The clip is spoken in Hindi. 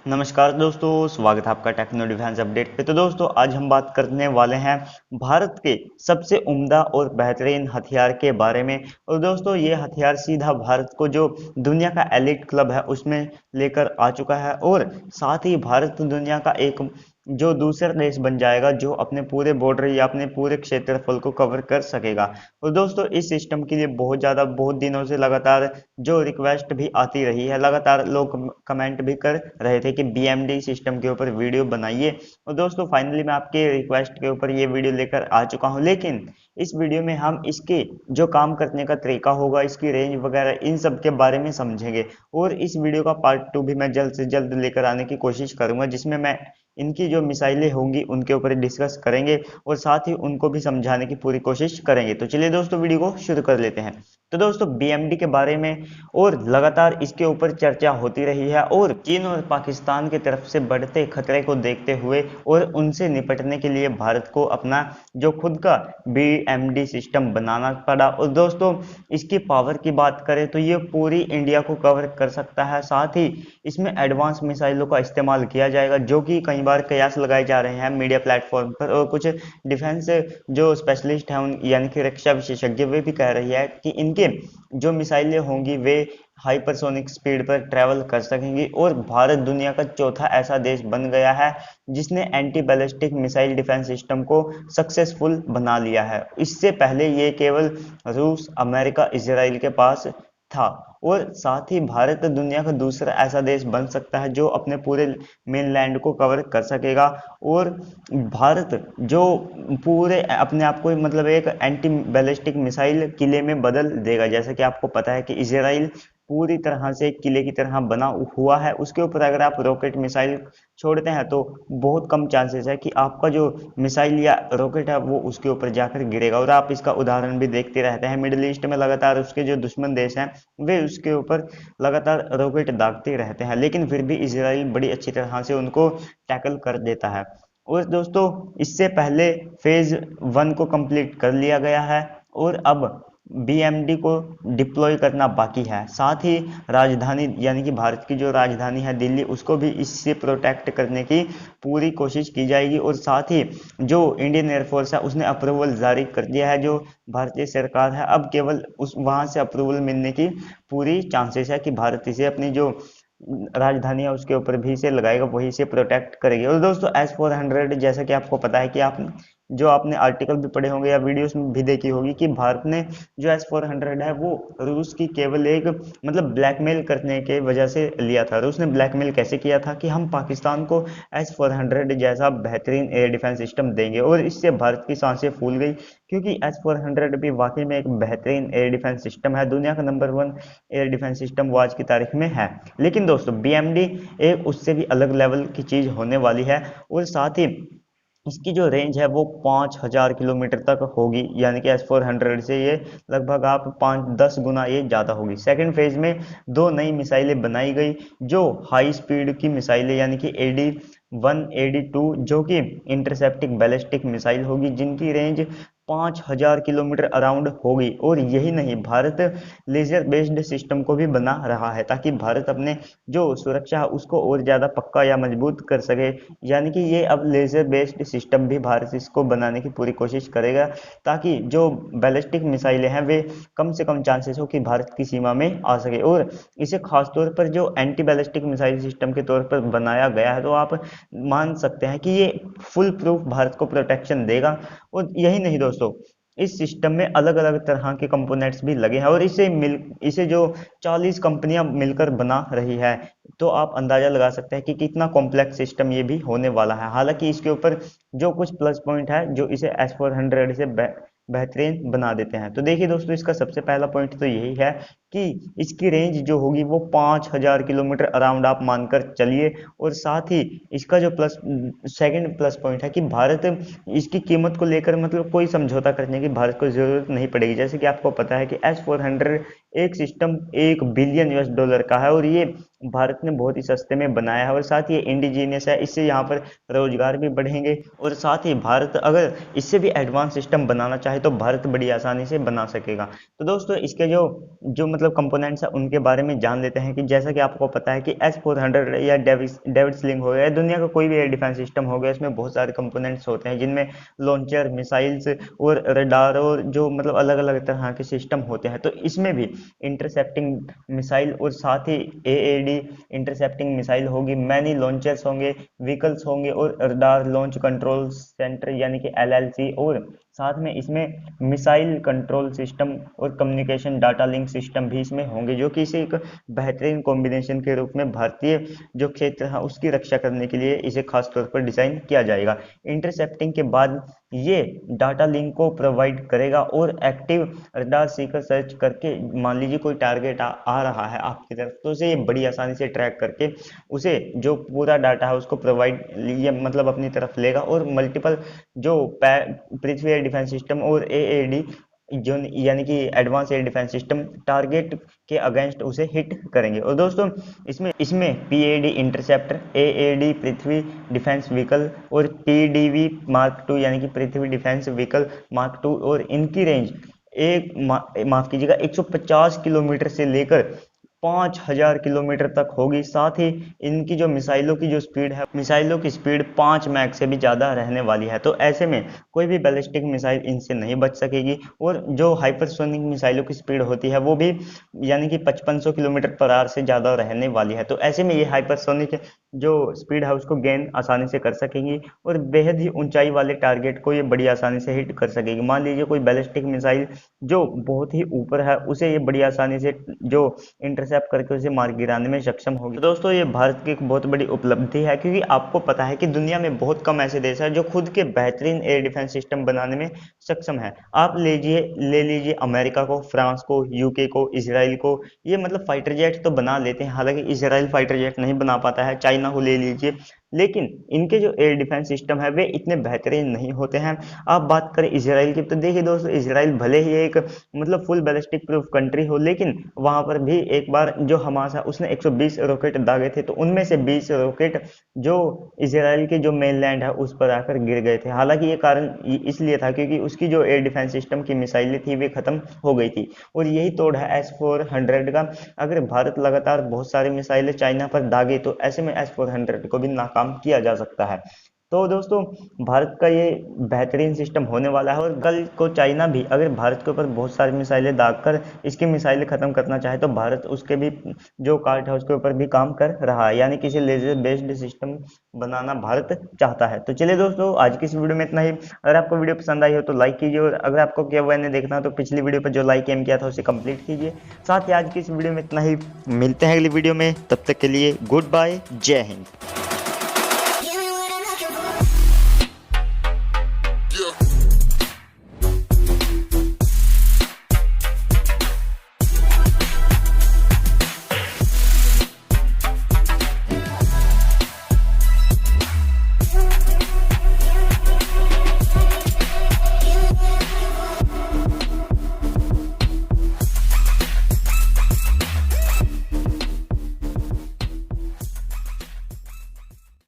नमस्कार दोस्तों, स्वागत है आपका टेक्नो डिफेंस अपडेट पे। तो दोस्तों आज हम बात करने वाले हैं भारत के सबसे उम्दा और बेहतरीन हथियार के बारे में। और दोस्तों ये हथियार सीधा भारत को जो दुनिया का एलिट क्लब है उसमें लेकर आ चुका है, और साथ ही भारत दुनिया का एक जो दूसरा देश बन जाएगा जो अपने पूरे बॉर्डर या अपने पूरे क्षेत्रफल को कवर कर सकेगा। और दोस्तों इस सिस्टम के लिए बहुत दिनों से लगातार जो रिक्वेस्ट भी आती रही है, लगातार लोग कमेंट भी कर रहे थे कि बीएमडी सिस्टम के ऊपर वीडियो बनाइए। और दोस्तों फाइनली मैं आपके रिक्वेस्ट के ऊपर ये वीडियो लेकर आ चुका हूं, लेकिन इस वीडियो में हम इसके जो काम करने का तरीका होगा, इसकी रेंज वगैरह, इन सब के बारे में समझेंगे। और इस वीडियो का पार्ट 2 भी मैं जल्द से जल्द लेकर आने की कोशिश करूंगा, जिसमें मैं इनकी जो मिसाइलें होंगी उनके ऊपर डिस्कस करेंगे और साथ ही उनको भी समझाने की पूरी कोशिश करेंगे। तो चलिए दोस्तों वीडियो को शुरू कर लेते हैं। तो दोस्तों बीएमडी के बारे में और लगातार इसके ऊपर चर्चा होती रही है, और चीन और पाकिस्तान की तरफ से बढ़ते खतरे को देखते हुए और उनसे निपटने के लिए भारत को अपना जो खुद का बीएमडी सिस्टम बनाना पड़ा। और दोस्तों इसकी पावर की बात करें तो ये पूरी इंडिया को कवर कर सकता है। साथ ही इसमें एडवांस मिसाइलों का इस्तेमाल किया जाएगा, जो कि कई बार कयास लगाए जा रहे हैं मीडिया प्लेटफॉर्म पर, और कुछ डिफेंस जो स्पेशलिस्ट हैं यानी कि रक्षा विशेषज्ञ वे भी कह रही है कि इनके जो मिसाइलें होंगी वे हाइपरसोनिक स्पीड पर ट्रैवल कर सकेंगी। और भारत दुनिया का चौथा ऐसा देश बन गया है जिसने anti ballistic missile defence system को सक्सेसफुल बना लिया है। इससे पहले ये केवल रूस, अमेरिका, इजराइल के पास था। और साथ ही भारत दुनिया का दूसरा ऐसा देश बन सकता है जो अपने पूरे मेनलैंड को कवर कर सकेगा। और भारत जो पूरे अपने आप को मतलब एक एंटी बैलिस्टिक मिसाइल किले में बदल देगा। जैसे कि आपको पता है कि इजराइल पूरी तरह से किले की तरह बना हुआ है, उसके ऊपर अगर आप रॉकेट मिसाइल छोड़ते हैं तो बहुत कम चांसेस है कि आपका जो मिसाइल या रॉकेट है वो उसके ऊपर जाकर गिरेगा। और आप इसका उदाहरण भी देखते रहते हैं, मिडिल ईस्ट में लगातार उसके जो दुश्मन देश हैं वे उसके ऊपर लगातार रॉकेट दागते रहते हैं, लेकिन फिर भी इजराइल बड़ी अच्छी तरह से उनको टैकल कर देता है। और दोस्तों इससे पहले फेज 1 को कंप्लीट कर लिया गया है, और अब बीएमडी को डिप्लॉय करना बाकी है। साथ ही राजधानी यानी कि भारत की जो राजधानी है दिल्ली, उसको भी इससे प्रोटेक्ट करने की पूरी कोशिश की जाएगी। और साथ ही जो इंडियन एयरफोर्स है उसने अप्रूवल जारी कर दिया है, जो भारतीय सरकार है अब केवल उस वहां से अप्रूवल मिलने की पूरी चांसेस है कि भारत इसे अपनी जो राजधानी है उसके ऊपर भी से लगाएगा, वही से प्रोटेक्ट करेगी। और दोस्तों S-400 जैसा कि आपको पता है कि आपने आर्टिकल भी पढ़े होंगे या वीडियोस में भी देखी होगी कि भारत ने जो S-400 है वो रूस की केवल एक मतलब ब्लैकमेल करने के वजह से लिया था। रूस ने ब्लैकमेल कैसे किया था कि हम पाकिस्तान को S-400 जैसा बेहतरीन एयर डिफेंस सिस्टम देंगे, और इससे भारत की सांसें फूल गई, क्योंकि S-400 भी वाकई में एक बेहतरीन एयर डिफेंस सिस्टम है। दुनिया का नंबर 1 एयर डिफेंस सिस्टम वो आज की तारीख में है। लेकिन दोस्तों बीएमडी एक उससे भी अलग लेवल की चीज होने वाली है, और साथ ही इसकी जो रेंज है वो 5000 किलोमीटर तक होगी, यानी कि S-400 से ये लगभग आप 5-10 गुना ये ज़्यादा होगी। सेकंड फेज में दो नई मिसाइलें बनाई गई, जो हाई स्पीड की मिसाइलें यानी कि AD-1, AD-2, जो कि इंटरसेप्टिक बैलिस्टिक मिसाइल होगी, जिनकी रेंज 5000 किलोमीटर अराउंड होगी। और यही नहीं, भारत लेजर बेस्ड सिस्टम को भी बना रहा है ताकि भारत अपने जो सुरक्षा है उसको और ज़्यादा पक्का या मजबूत कर सके। यानी कि ये अब लेजर बेस्ड सिस्टम भी भारत इसको बनाने की पूरी कोशिश करेगा, ताकि जो बैलिस्टिक मिसाइलें हैं वे कम से कम चांसेस हो कि भारत की सीमा में आ सके। और इसे खासतौर पर जो एंटी बैलिस्टिक मिसाइल सिस्टम के तौर पर बनाया गया है, तो आप मान सकते हैं कि ये फुल प्रूफ भारत को प्रोटेक्शन देगा। और यही नहीं दोस्तों, इस सिस्टम में अलग अलग तरह के कंपोनेंट्स भी लगे हैं, और इसे जो 40 कंपनियां मिलकर बना रही है, तो आप अंदाजा लगा सकते हैं कि कितना कॉम्प्लेक्स सिस्टम ये भी होने वाला है। हालांकि इसके ऊपर जो कुछ प्लस पॉइंट है जो इसे S-400 से बेहतरीन बना देते हैं। तो देखिए दोस्तों, इसका सबसे पहला पॉइंट तो यही है कि इसकी रेंज जो होगी वो 5000 किलोमीटर अराउंड आप मानकर चलिए। और साथ ही इसका जो सेकंड प्लस पॉइंट है कि भारत इसकी कीमत को लेकर मतलब कोई समझौता करने की भारत को जरूरत नहीं पड़ेगी। जैसे कि आपको पता है कि S-400 एक सिस्टम $1 बिलियन का है, और ये भारत ने बहुत ही सस्ते में बनाया है, और साथ ही ये इंडिजीनियस है, इससे यहाँ पर रोजगार भी बढ़ेंगे। और साथ ही भारत अगर इससे भी एडवांस सिस्टम बनाना चाहे तो भारत बड़ी आसानी से बना सकेगा। तो दोस्तों इसके जो जो मतलब कंपोनेंट्स है उनके बारे में जान लेते हैं। कि जैसा कि आपको पता है कि S-400 या डेविड स्लिंग हो गया, दुनिया का कोई भी एयर डिफेंस सिस्टम हो गया, इसमें बहुत सारे कंपोनेंट्स होते हैं जिनमें लॉन्चर, मिसाइल्स और रडार और जो मतलब अलग अलग तरह के सिस्टम होते हैं। तो इसमें भी इंटरसेप्टिंग मिसाइल और साथ ही AAD इंटरसेप्टिंग मिसाइल होगी, मैनी लॉन्चर्स होंगे, व्हीकल्स होंगे और रडार लॉन्च कंट्रोल सेंटर यानी कि LLC, और साथ में इसमें मिसाइल कंट्रोल सिस्टम और कम्युनिकेशन डाटा लिंक सिस्टम भी इसमें होंगे, जो कि इसे एक बेहतरीन कॉम्बिनेशन के रूप में भारतीय जो क्षेत्र है उसकी रक्षा करने के लिए इसे खास तौर पर डिजाइन किया जाएगा। इंटरसेप्टिंग के बाद ये डाटा लिंक को प्रोवाइड करेगा और एक्टिव रडार सीकर सर्च करके मान लीजिए कोई टारगेट आ रहा है आपकी तरफ, तो उसे ये बड़ी आसानी से ट्रैक करके उसे जो पूरा डाटा है उसको प्रोवाइड ये मतलब अपनी तरफ लेगा, और मल्टीपल जो पृथ्वी एयर डिफेंस सिस्टम और AAD जो यानी कि advance air defence system target के अगेंस्ट उसे हिट करेंगे। और दोस्तों इसमें इसमें PAD इंटरसेप्टर, AAD पृथ्वी डिफेंस व्हीकल और PDV मार्क 2 यानी कि पृथ्वी डिफेंस व्हीकल मार्क 2, और इनकी रेंज माफ कीजिएगा 150 किलोमीटर से लेकर 5000 किलोमीटर तक होगी। साथ ही इनकी जो मिसाइलों की जो स्पीड है, मिसाइलों की स्पीड 5 मैक से भी ज़्यादा रहने वाली है। तो ऐसे में कोई भी बैलिस्टिक मिसाइल इनसे नहीं बच सकेगी। और जो हाइपरसोनिक मिसाइलों की स्पीड होती है वो भी यानी कि 5500 किलोमीटर पर आवर से ज़्यादा रहने वाली है। तो ऐसे में ये हाइपरसोनिक जो स्पीड है उसको गेन आसानी से कर सकेंगी और बेहद ही ऊंचाई वाले टारगेट को ये बड़ी आसानी से हिट कर सकेगी। मान लीजिए कोई बैलिस्टिक मिसाइल जो बहुत ही ऊपर है उसे ये बड़ी आसानी से जो इंटरसेप्ट करके उसे मार गिराने में सक्षम होगी। तो दोस्तों ये भारत की एक बहुत बड़ी उपलब्धि है, क्योंकि आपको पता है कि दुनिया में बहुत कम ऐसे देश हैं जो खुद के बेहतरीन एयर डिफेंस सिस्टम बनाने में सक्षम है। आप ले लीजिए अमेरिका को, फ्रांस को, UK को, इसराइल को, ये मतलब फाइटर जेट तो बना लेते हैं, हालांकि इसराइल फाइटर जेट नहीं बना पाता है। चाइना को ले लीजिए, लेकिन इनके जो एयर डिफेंस सिस्टम है वे इतने बेहतरीन नहीं होते हैं। आप बात करें इसराइल की, तो देखिए दोस्तों इसराइल भले ही एक मतलब फुल बैलिस्टिक प्रूफ कंट्री हो, लेकिन वहां पर भी एक बार जो हमास है उसने 120 रॉकेट दागे थे, तो उनमें से 20 रॉकेट जो इसराइल के जो मेनलैंड है उस पर आकर गिर गए थे। हालांकि ये कारण इसलिए था क्योंकि उसकी जो एयर डिफेंस सिस्टम की मिसाइलें थी वे खत्म हो गई थी, और यही तोड़ है S-400 का। अगर भारत लगातार बहुत सारी मिसाइलें चाइना पर दागे तो ऐसे में S-400 को भी नाकाम किया जा सकता है। तो दोस्तों भारत का ये बेहतरीन सिस्टम होने वाला है, और कल को चाइना भी अगर भारत के ऊपर बहुत सारी मिसाइलें दागकर इसकी मिसाइलें खत्म करना चाहे तो भारत उसके भी जो कार्ट है उसके ऊपर भी काम कर रहा है, यानी किसी लेजर बेस्ड सिस्टम बनाना भारत चाहता है। तो चलिए दोस्तों आज की इस वीडियो में इतना ही। अगर आपको वीडियो पसंद आई हो तो लाइक कीजिए, और अगर आपको क्या हुआ ने देखना तो पिछली वीडियो पर जो लाइक एम किया था उसे कंप्लीट कीजिए। साथ ही आज की इस वीडियो में इतना ही, मिलते हैं अगली वीडियो में, तब तक के लिए गुड बाय, जय हिंद।